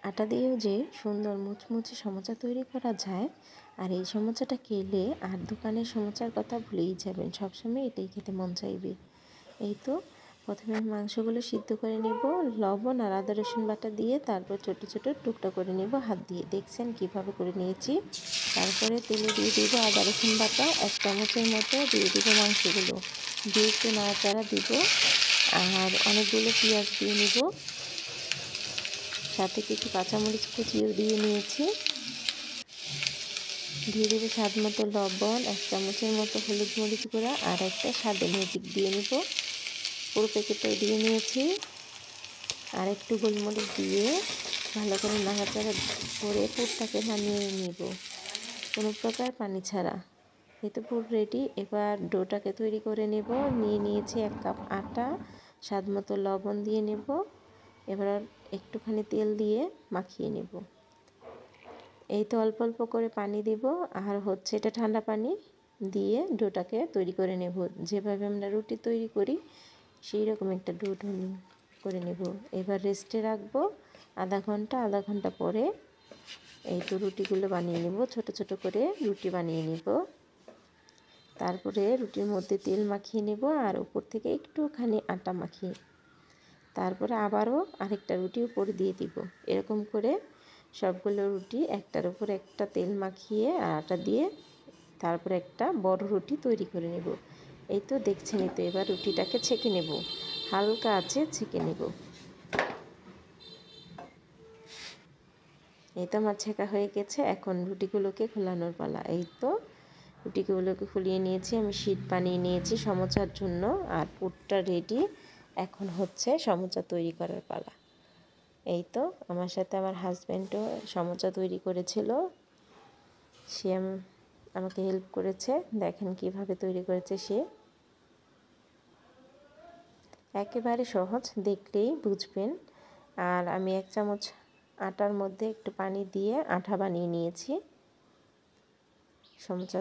আটা দিয়েও যে সুন্দর মুচমুচে সমোচা তৈরি করা যায়, আর এই সমোচাটা খেলে আর দোকানের সমোচার কথা ভুলেই যাবেন, সবসময় এটাই খেতে মন চাইবে। এই তো প্রথমে মাংসগুলো সিদ্ধ করে নেব, লবণ আর আদা রসুন বাটা দিয়ে, তারপর ছোট ছোট টুকরা করে নেব হাত দিয়ে। দেখছেন কিভাবে করে নিয়েছি। তারপরে তেলে দিয়ে দেবো আদা রসুন বাটা 1 চামচের মতো, দিয়ে দেবো মাংসগুলো, দিয়ে একটু নাড়াচাড়া দিব। আর অনেকগুলো পেঁয়াজ দিয়ে নেব, সাথে কিছু কাঁচামরিচ কুচিও দিয়ে নিয়েছি। দিয়ে দেবো স্বাদ মতো লবণ, 1 চামচের মতো হলুদ মরিচ গুঁড়া, আর একটা স্বাদে ম্যাজিক দিয়ে নেব, পুরো প্যাকেটটাই দিয়ে নিয়েছি। আর একটু গোলমরিচ দিয়ে ভালো করে নাড়াচাড়া করে পুরটাকে বানিয়ে নেব, কোনো প্রকার পানি ছাড়া। এই তো পুর রেডি। এবার ডোটাকে তৈরি করে নেব। নিয়েছি 1 কাপ আটা, স্বাদ মতো লবণ দিয়ে নেব। এবার একটুখানি তেল দিয়ে মাখিয়ে নেব। এই তো অল্প অল্প করে পানি দেব, আর হচ্ছে এটা ঠান্ডা পানি দিয়ে ডোটাকে তৈরি করে নেব। যেভাবে আমরা রুটি তৈরি করি সেই রকম একটা ডো করে নেব। এবার রেস্টে রাখবো আধা ঘন্টা পরে এই তো রুটিগুলো বানিয়ে নেব, ছোট ছোট করে রুটি বানিয়ে নেব। তারপরে রুটির মধ্যে তেল মাখিয়ে নেব, আর উপর থেকে একটুখানি আটা মাখিয়ে, তারপরে আবারও আরেকটা রুটি উপরে দিয়ে দিব। এরকম করে সবগুলো রুটি একটার উপর একটা তেল মাখিয়ে আর আটা দিয়ে তারপরে একটা বড় রুটি তৈরি করে নেব। এই তো দেখছেনই তো। এবার রুটিটাকে ছেঁকে নেব, হালকা আছে ছেঁকে নেব। এই তো আমার ছেঁকা হয়ে গেছে। এখন রুটিগুলোকে খোলানোর পালা। এই তো রুটিগুলোকে খুলিয়ে নিয়েছি, আমি শীট বানিয়ে নিয়েছি সমোচার জন্য, আর পুরটা রেডি। এখন হচ্ছে সমোচা তৈরি করার পালা। এই তো আমার সাথে আমার হাজব্যান্ডও সমোচা তৈরি করেছিল, সে আমাকে হেল্প করেছে। দেখেন কিভাবে তৈরি করেছে সে, একেবারে সহজ, দেখলেই বুঝবেন। আর আমি 1 চামচ আটার মধ্যে একটু পানি দিয়ে আঠা বানিয়ে নিয়েছি সমোচা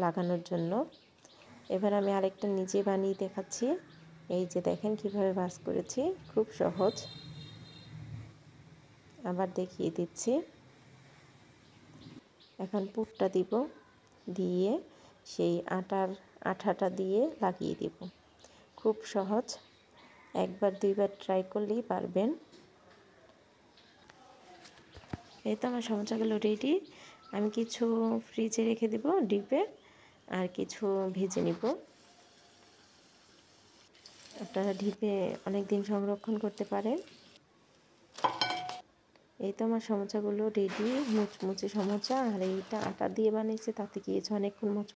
লাগানোর জন্য। এবার আমি আরেকটা নিজে বানিয়ে দেখাচ্ছি। এই যে দেখেন কিভাবে ভাঁজ করেছি, খুব সহজ। আবার দেখিয়ে দিচ্ছি। এখন পুরটা দিব, দিয়ে সেই আঠাটা দিয়ে লাগিয়ে দেব। খুব সহজ, একবার দুইবার ট্রাই করলেই পারবেন। এই তো আমার সমোচাগুলো রেডি। আমি কিছু ফ্রিজে রেখে দেব ডিপে, আর কিছু ভেজে নিব। আপনারা ডিপে অনেক দিন সংরক্ষণ করতে পারেন। এই তো আমার সমোচাগুলো রেডি, মুচমুচে সমোচা। আর এইটা আটা দিয়ে বানিয়েছে, তাতে গিয়েছে অনেকক্ষণ